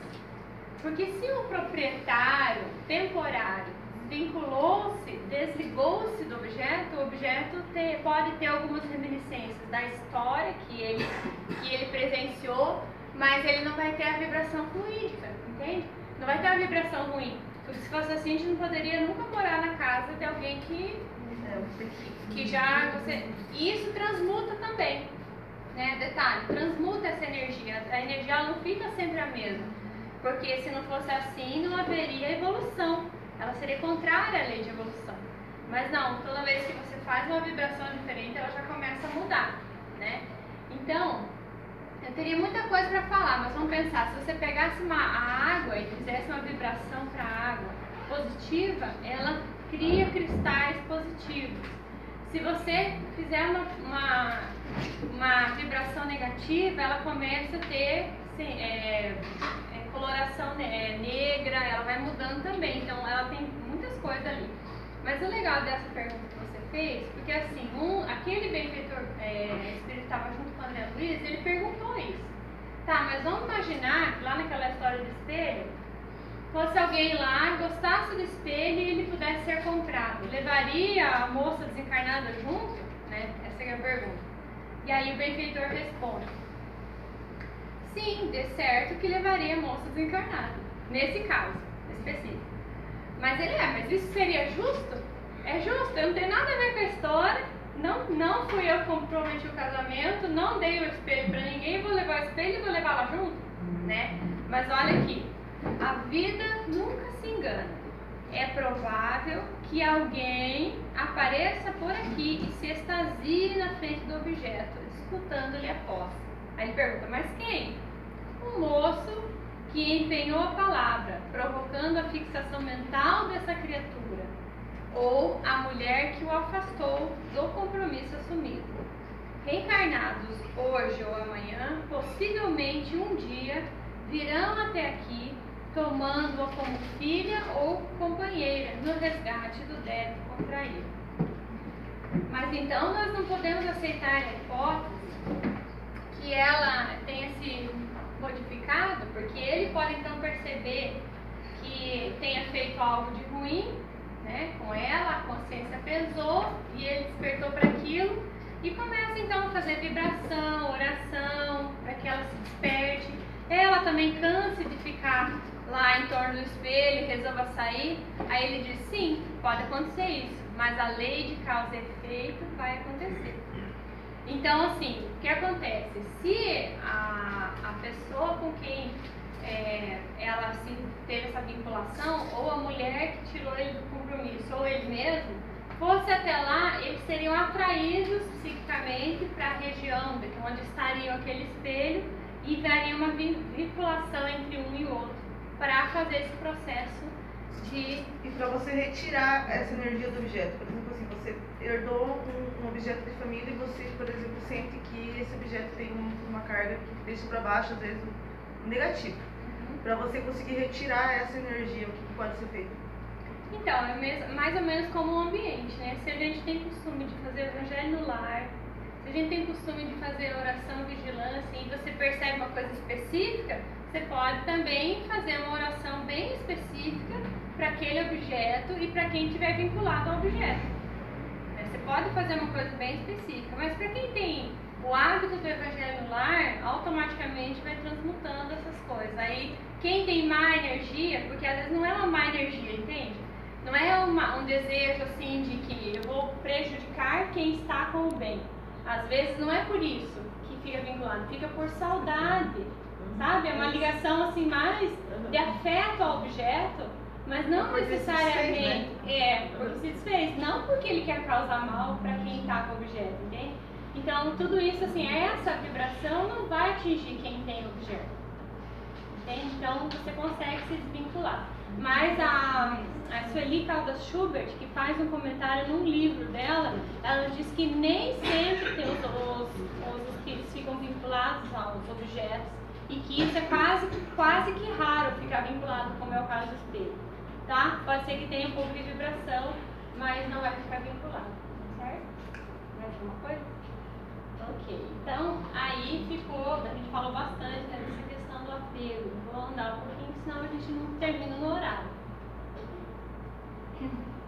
[SPEAKER 2] Porque se o proprietário temporário vinculou-se, desligou-se do objeto, o objeto pode ter algumas reminiscências da história que ele presenciou, mas ele não vai ter a vibração fluídica, entende? Não vai ter a vibração ruim. Porque se fosse assim, a gente não poderia nunca morar na casa de alguém que já... Isso transmuta também. Né? Detalhe, transmuta essa energia. A energia ela não fica sempre a mesma. Porque se não fosse assim, não haveria evolução. Ela seria contrária à lei de evolução. Mas não, toda vez que você faz uma vibração diferente, ela já começa a mudar, né? Então, eu teria muita coisa para falar, mas vamos pensar, se você pegasse a água e fizesse uma vibração para a água positiva, ela cria cristais positivos. Se você fizer uma vibração negativa, ela começa a ter coloração negra, ela vai mudando também, então ela tem muitas coisas ali. Mas o legal dessa pergunta que você fez, porque assim, aquele benfeitor espírito que estava junto com o André Luiz, ele perguntou isso. Tá, mas vamos imaginar que lá naquela história do espelho, fosse alguém lá, gostasse do espelho e ele pudesse ser comprado. Levaria a moça desencarnada junto? Né? Essa é a pergunta. E aí o benfeitor responde: sim, de certo que levaria a moça desencarnada. Nesse caso específico. Mas mas isso seria justo? É justo, eu não tenho nada a ver com a história. Não fui eu que comprometi o casamento, não dei o espelho pra ninguém, vou levar o espelho e vou levar lá junto, né? Mas olha aqui, a vida nunca se engana. É provável que alguém apareça por aqui e se extasie na frente do objeto, escutando-lhe a posse. Aí ele pergunta, mas quem? Um moço que empenhou a palavra, provocando a fixação mental dessa criatura, ou a mulher que o afastou do compromisso assumido. Reencarnados hoje ou amanhã, possivelmente um dia, virão até aqui, tomando-a como filha ou companheira no resgate do débito contraído. Mas então nós não podemos aceitar a hipótese que ela tenha se modificado, porque ele pode então perceber que tenha feito algo de ruim, né, com ela, a consciência pesou e ele despertou para aquilo e começa então a fazer vibração, oração, para que ela se desperte. Ela também canse de ficar lá em torno do espelho e resolva sair. Aí ele diz, sim, pode acontecer isso, mas a lei de causa e efeito vai acontecer. Então, assim, o que acontece? Se a pessoa com quem ela se teve essa vinculação, ou a mulher que tirou ele do compromisso, ou ele mesmo, fosse até lá, eles seriam atraídos psiquicamente para a região onde estaria aquele espelho e daria uma vinculação entre um e o outro para fazer esse processo de...
[SPEAKER 3] E para você retirar essa energia do objeto, por exemplo, assim, você herdou um objeto de família e você, por exemplo, sente que esse objeto tem uma carga que deixa para baixo, às vezes, negativo. Para você conseguir retirar essa energia, o que pode ser feito?
[SPEAKER 2] Então, é mais ou menos como um ambiente, né? Se a gente tem costume de fazer evangelho no lar, se a gente tem costume de fazer oração, vigilância, e você percebe uma coisa específica, você pode também fazer uma oração bem específica para aquele objeto e para quem estiver vinculado ao objeto. Você pode fazer uma coisa bem específica, mas para quem tem o hábito do evangelho no lar, automaticamente vai transmutando essas coisas. Aí, quem tem má energia, porque às vezes não é uma má energia, entende? Não é um desejo assim de que eu vou prejudicar quem está com o bem. Às vezes não é por isso que fica vinculado, fica por saudade, sabe? É uma ligação assim mais de afeto ao objeto, mas não necessariamente porque se desfez, não porque ele quer causar mal para quem está com o objeto, entende? Então tudo isso assim, essa vibração não vai atingir quem tem o objeto, entende? Então você consegue se desvincular. Mas a Sueli Caldas Schubert, que faz um comentário num livro dela, ela diz que nem sempre tem os espíritos ficam vinculados aos objetos e que isso é quase que raro ficar vinculado, como é o caso do espelho, tá? Pode ser que tenha um pouco de vibração, mas não vai ficar vinculado, certo? Mais alguma coisa? Ok, então aí a gente falou bastante dessa questão do apego. Vou andar um pouquinho, senão a gente não termina no horário.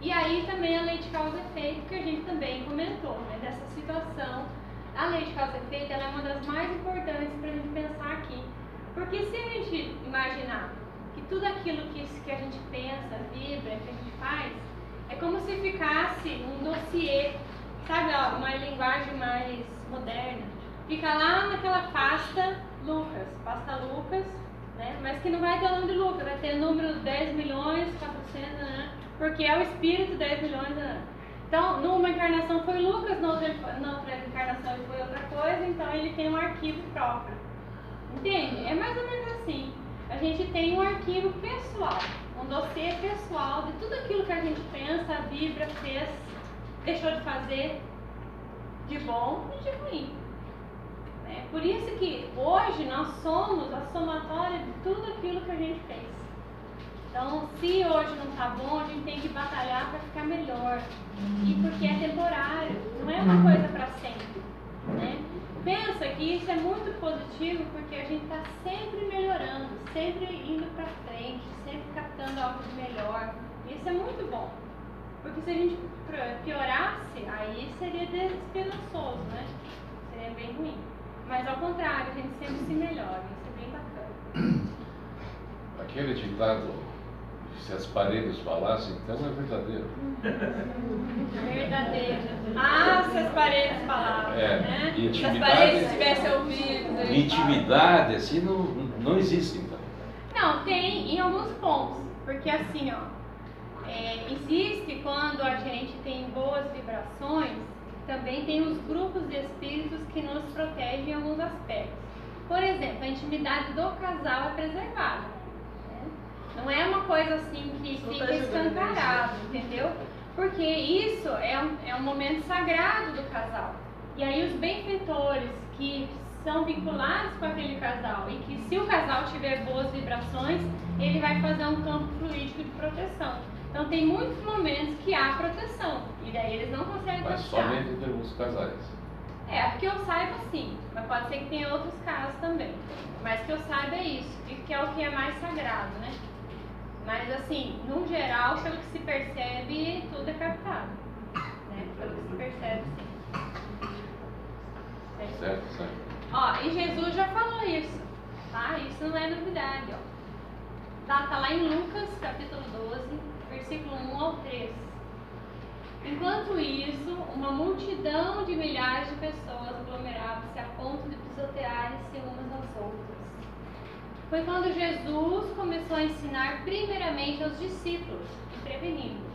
[SPEAKER 2] E aí também a lei de causa e efeito, que a gente também comentou, né, dessa situação. A lei de causa e efeito ela é uma das mais importantes para a gente pensar aqui. Porque se a gente imaginar que tudo aquilo que a gente pensa, vibra, que a gente faz, é como se ficasse um dossiê, sabe, ó, uma linguagem mais moderna. Fica lá naquela pasta Lucas, né? Mas que não vai ter o nome de Lucas, vai ter o número 10 milhões, 400, né? Porque é o espírito 10 milhões, né? Então, numa encarnação foi Lucas, na outra encarnação ele foi outra coisa, então ele tem um arquivo próprio. Entende? É mais ou menos assim. A gente tem um arquivo pessoal, um dossiê pessoal de tudo aquilo que a gente pensa, vibra, fez, deixou de fazer, de bom e de ruim. Por isso que hoje nós somos a somatória de tudo aquilo que a gente fez. Então, se hoje não está bom, a gente tem que batalhar para ficar melhor. E porque é temporário, não é uma coisa para sempre, né? Pensa que isso é muito positivo porque a gente está sempre melhorando, sempre indo para frente, sempre captando algo de melhor. Isso é muito bom. Porque se a gente piorasse, aí seria desesperançoso, né? Seria bem ruim. Mas ao contrário, a gente sempre se melhora, isso é bem bacana.
[SPEAKER 4] Aquele ditado, se as paredes falassem, então é verdadeiro.
[SPEAKER 2] Verdadeiro. Ah, se as paredes falavam, né?
[SPEAKER 4] Se
[SPEAKER 2] as paredes tivessem ouvido.
[SPEAKER 4] Intimidade, assim, não existe, então.
[SPEAKER 2] Não, tem em alguns pontos. Porque assim, existe quando a gente tem boas vibrações, também tem os grupos de espíritos que nos protegem em alguns aspectos. Por exemplo, a intimidade do casal é preservada. Não é uma coisa assim que fica escancarado, entendeu? Porque isso é um momento sagrado do casal. E aí os benfeitores que são vinculados com aquele casal e que se o casal tiver boas vibrações, ele vai fazer um campo fluídico de proteção. Então tem muitos momentos que há proteção e daí eles não conseguem
[SPEAKER 4] Mas
[SPEAKER 2] captar.
[SPEAKER 4] somente entre os casais.
[SPEAKER 2] Porque eu saiba sim, mas pode ser que tenha outros casos também. Mas que eu saiba é isso, e que é o que é mais sagrado, né? Mas assim, no geral, pelo que se percebe, tudo é captado. Né? Pelo que se percebe, sim.
[SPEAKER 4] Certo.
[SPEAKER 2] E Jesus já falou isso, tá? Isso não é novidade, Tá lá em Lucas, capítulo 12, versículo 1 ao 3. Enquanto isso, uma multidão de milhares de pessoas aglomerava-se a ponto de pisotearem-se umas às outras. Foi quando Jesus começou a ensinar primeiramente aos discípulos e preveni-los.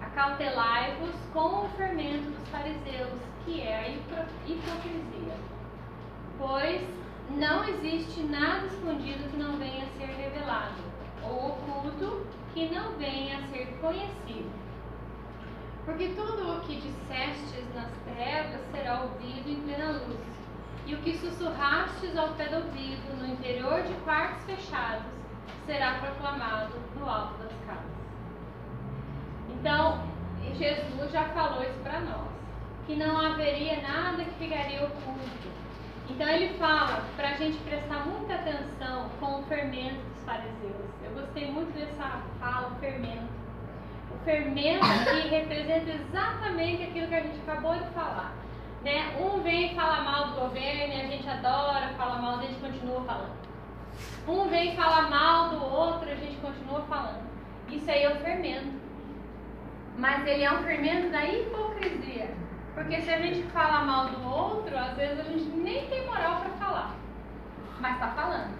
[SPEAKER 2] Acautelai-vos com o fermento dos fariseus, que é a hipocrisia. Pois não existe nada escondido que não venha a ser revelado, ou oculto que não venha a ser conhecido. Porque tudo o que dissestes nas trevas será ouvido em plena luz, e o que sussurrastes ao pé do ouvido no interior de quartos fechados será proclamado no alto das casas. Então, Jesus já falou isso para nós, que não haveria nada que ficaria oculto. Então ele fala para a gente prestar muita atenção com o fermento dos fariseus. Eu gostei muito dessa fala, o fermento. O fermento aqui representa exatamente aquilo que a gente acabou de falar. Né? Um vem falar mal do governo e a gente adora falar mal, a gente continua falando. Um vem falar mal do outro e a gente continua falando. Isso aí é o fermento. Mas ele é um fermento da hipocrisia. Porque se a gente fala mal do outro, às vezes a gente nem tem moral para falar. Mas está falando.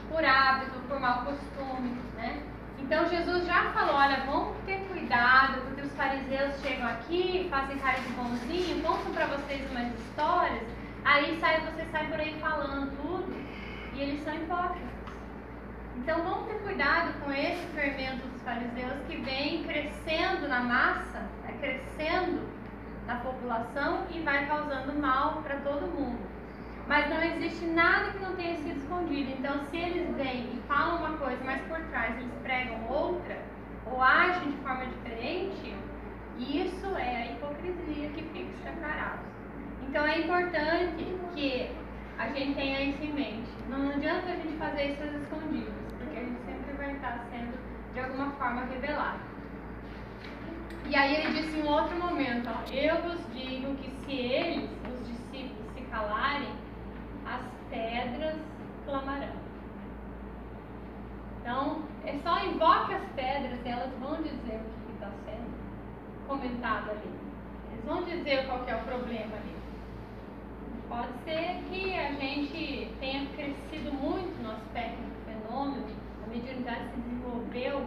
[SPEAKER 2] Por hábito, por mau costume, né? Então Jesus já falou, olha, vamos ter cuidado, porque os fariseus chegam aqui, fazem cara de bonzinho, contam para vocês umas histórias, aí vocês saem por aí falando tudo, e eles são hipócritas. Então vamos ter cuidado com esse fermento dos fariseus que vem crescendo na massa, crescendo na população e vai causando mal para todo mundo. Mas não existe nada que não tenha sido escondido. Então, se eles vêm e falam uma coisa, mas por trás eles pregam outra, ou agem de forma diferente, isso é a hipocrisia que fica escancarada. Então, é importante que a gente tenha isso em mente. Não adianta a gente fazer isso às escondidas, porque a gente sempre vai estar sendo, de alguma forma, revelado. E aí ele disse em outro momento, eu vos digo que se eles, os discípulos, se calarem, as pedras clamarão. Então, é só invoque as pedras e elas vão dizer o que está sendo comentado ali. Eles vão dizer qual que é o problema ali. Pode ser que a gente tenha crescido muito no aspecto fenômeno, a mediunidade se desenvolveu,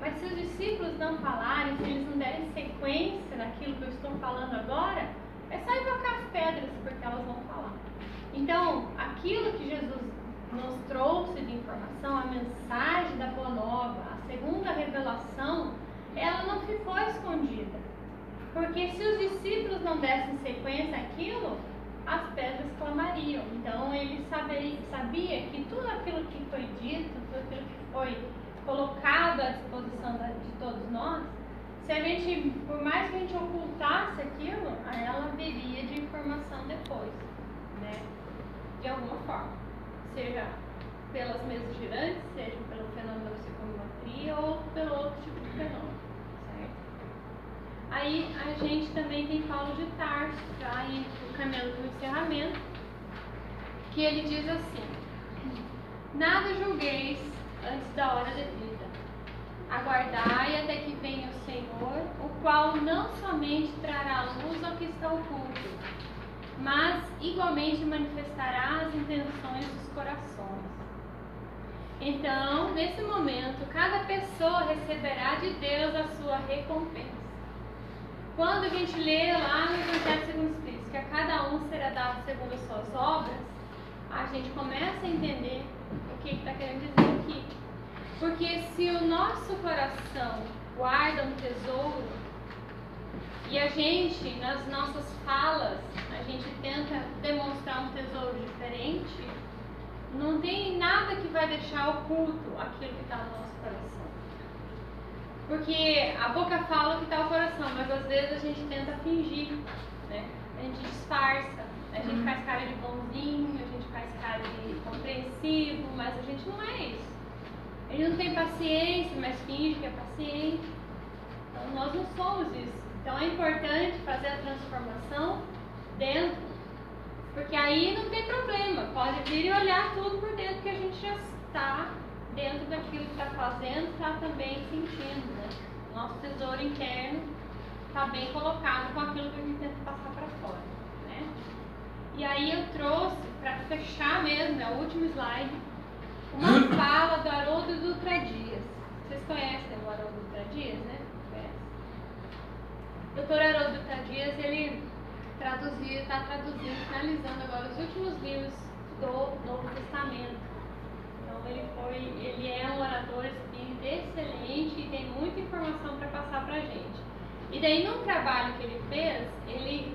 [SPEAKER 2] mas se os discípulos não falarem, se eles não derem sequência naquilo que eu estou falando agora, é só invocar as pedras, porque elas vão falar. Então, aquilo que Jesus nos trouxe de informação, a mensagem da Boa Nova, a segunda revelação, ela não ficou escondida. Porque se os discípulos não dessem sequência àquilo, as pedras clamariam. Então ele sabia que tudo aquilo que foi dito, tudo aquilo que foi colocado à disposição de todos nós, se a gente, por mais que a gente ocultasse aquilo, ela viria de informação depois, né? De alguma forma. Seja pelas mesas girantes, seja pelo fenômeno da psicometria ou pelo outro tipo de fenômeno. Aí a gente também tem Paulo de Tarso, tá? E o caminho do encerramento, que ele diz assim: nada julgueis antes da hora devida, aguardai até que venha o Senhor, o qual não somente trará luz ao que está oculto, mas igualmente manifestará as intenções dos corações. Então, nesse momento, cada pessoa receberá de Deus a sua recompensa. Quando a gente lê lá no Evangelho segundo o Espírito que a cada um será dado segundo as suas obras, a gente começa a entender o que está querendo dizer aqui. Porque se o nosso coração guarda um tesouro e a gente, nas nossas falas, a gente tenta demonstrar um tesouro diferente, não tem nada que vai deixar oculto aquilo que está no nosso coração. Porque a boca fala o que está o coração, mas às vezes a gente tenta fingir, né? A gente disfarça, a gente faz cara de bonzinho, a gente faz cara de compreensivo, mas a gente não é isso. A gente não tem paciência, mas finge que é paciente. Então nós não somos isso. Então é importante fazer a transformação dentro, porque aí não tem problema, pode vir e olhar tudo por dentro, que a gente já está dentro daquilo que está fazendo, está também sentindo, né? Nosso tesouro interno está bem colocado com aquilo que a gente tenta passar para fora, né? E aí eu trouxe, para fechar mesmo, é o último slide, uma fala do Haroldo Dutra Dias. Vocês conhecem o Haroldo Dutra Dias, né? O Dr. Haroldo Dutra Dias, ele está traduzindo, finalizando agora os últimos livros do Novo Testamento. Então ele é um orador espírita excelente e tem muita informação para passar para a gente. E daí, num trabalho que ele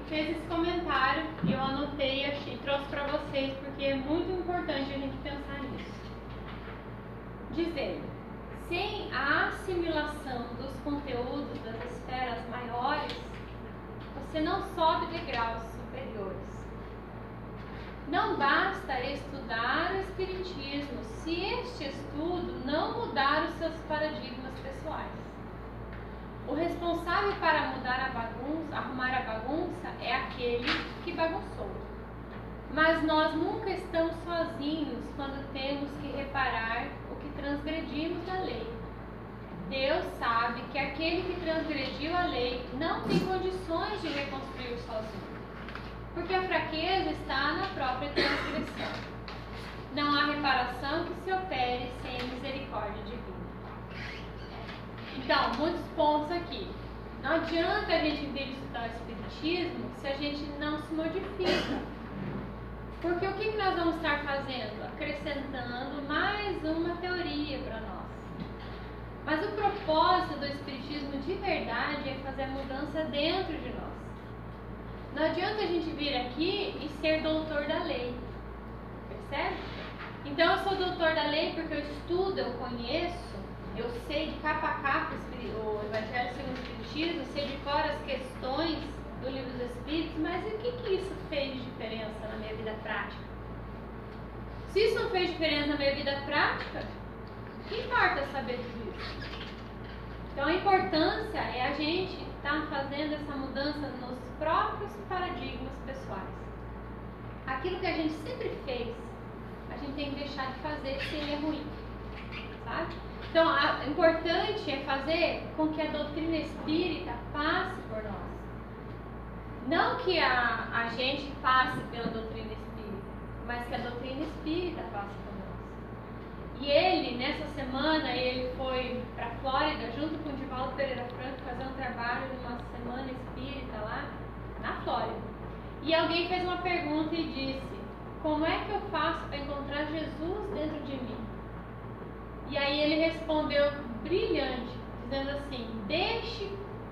[SPEAKER 2] fez esse comentário e eu anotei e trouxe para vocês, porque é muito importante a gente pensar nisso. Dizendo: sem a assimilação dos conteúdos das esferas maiores, você não sobe degraus superiores. Não basta estudar o Espiritismo se este estudo não mudar os seus paradigmas pessoais. O responsável para mudar a bagunça, arrumar a bagunça, é aquele que bagunçou. Mas nós nunca estamos sozinhos quando temos que reparar o que transgredimos da lei. Deus sabe que aquele que transgrediu a lei não tem condições de reconstruir sozinho, porque a fraqueza está na própria transgressão. Não há reparação que se opere sem misericórdia divina. Então, muitos pontos aqui. Não adianta a gente vir estudar o Espiritismo se a gente não se modifica. Porque o que nós vamos estar fazendo? Acrescentando mais uma teoria para nós. Mas o propósito do Espiritismo de verdade é fazer a mudança dentro de nós. Não adianta a gente vir aqui e ser doutor da lei. Percebe? Então eu sou doutor da lei porque eu estudo, eu conheço, eu sei de capa a capa o Evangelho segundo o Espiritismo, sei de cor as questões do Livro dos Espíritos, mas e o que isso fez de diferença na minha vida prática? Se isso não fez diferença na minha vida prática, o que importa saber tudo isso? Então a importância é a gente estar fazendo essa mudança nos próprios paradigmas pessoais. Aquilo que a gente sempre fez, a gente tem que deixar de fazer se ele é ruim, sabe? Então, o importante é fazer com que a doutrina espírita passe por nós. Não que a gente passe pela doutrina espírita, mas que a doutrina espírita passe por nós. E ele, nessa semana, ele foi para a Flórida, junto com o Divaldo Pereira Franco, fazer um trabalho numa semana espírita lá, na Flórida. E alguém fez uma pergunta e disse: como é que eu faço para encontrar Jesus dentro de mim? E aí ele respondeu brilhante, dizendo assim: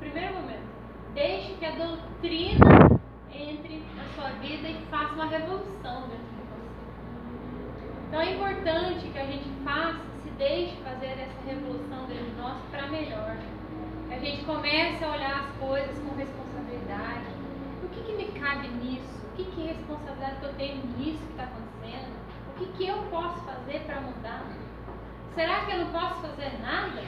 [SPEAKER 2] primeiro momento, deixe que a doutrina entre na sua vida e faça uma revolução dentro de você. Então é importante que a gente se deixe fazer essa revolução dentro de nós para melhor. Que a gente comece a olhar as coisas com responsabilidade. O que me cabe nisso? O que responsabilidade que eu tenho nisso que está acontecendo? O que eu posso fazer para mudar? Será que eu não posso fazer nada?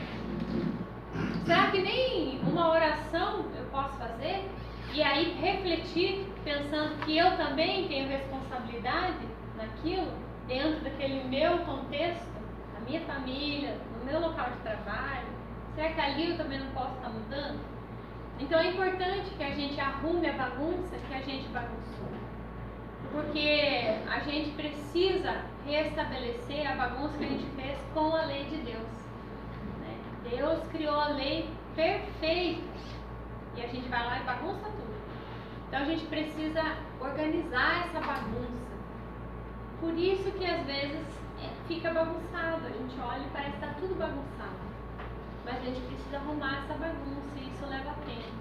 [SPEAKER 2] Será que nem uma oração eu posso fazer? E aí refletir, pensando que eu também tenho responsabilidade naquilo, dentro daquele meu contexto, na minha família, no meu local de trabalho. Será que ali eu também não posso estar mudando? Então é importante que a gente arrume a bagunça que a gente bagunçou. Porque a gente precisa restabelecer a bagunça que a gente fez com a lei de Deus. Né? Deus criou a lei perfeita e a gente vai lá e bagunça tudo. Então a gente precisa organizar essa bagunça. Por isso que às vezes fica bagunçado. A gente olha e parece que está tudo bagunçado. Mas a gente precisa arrumar essa bagunça e isso leva tempo.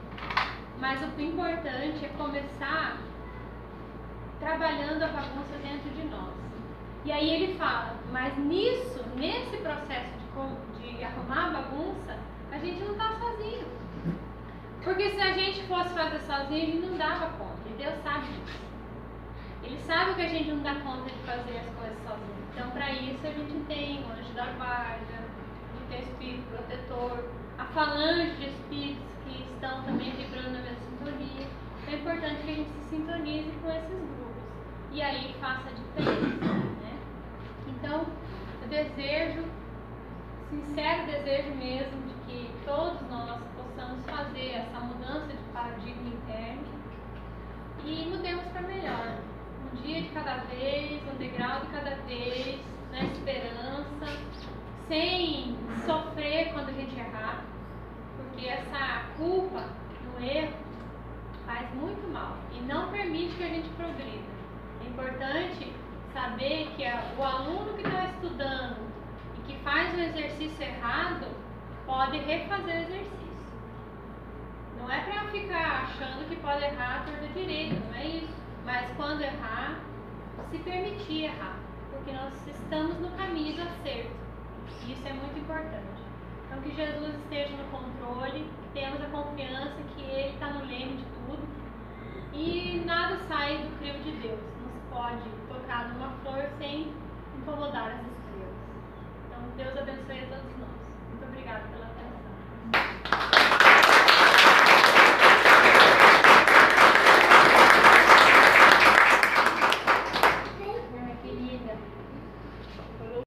[SPEAKER 2] Mas o importante é começar trabalhando a bagunça dentro de nós. E aí ele fala, mas nesse processo de arrumar a bagunça, a gente não está sozinho. Porque se a gente fosse fazer sozinho, a gente não dava conta. E Deus sabe disso. Ele sabe que a gente não dá conta de fazer as coisas sozinho. Então, para isso, a gente tem o anjo da guarda, a gente tem o espírito protetor, a falange de espíritos que estão também vibrando na mesma sintonia. Então, é importante que a gente se sintonize com esses grupos. E aí faça a diferença, né? Então, eu desejo, sincero desejo mesmo, de que todos nós possamos fazer essa mudança de paradigma interno e mudemos para melhor. Um dia de cada vez, um degrau de cada vez, na esperança, sem sofrer quando a gente errar, porque essa culpa no erro faz muito mal e não permite que a gente progrida. É importante saber que o aluno que está estudando e que faz o exercício errado pode refazer o exercício. Não é para ficar achando que pode errar torta direita, não é isso. Mas quando errar, se permitir errar, porque nós estamos no caminho do acerto. E isso é muito importante. Então que Jesus esteja no controle, que tenhamos a confiança que Ele está no leme de tudo e nada sai do crivo de Deus. Não se pode tocar numa flor sem incomodar as escolhas.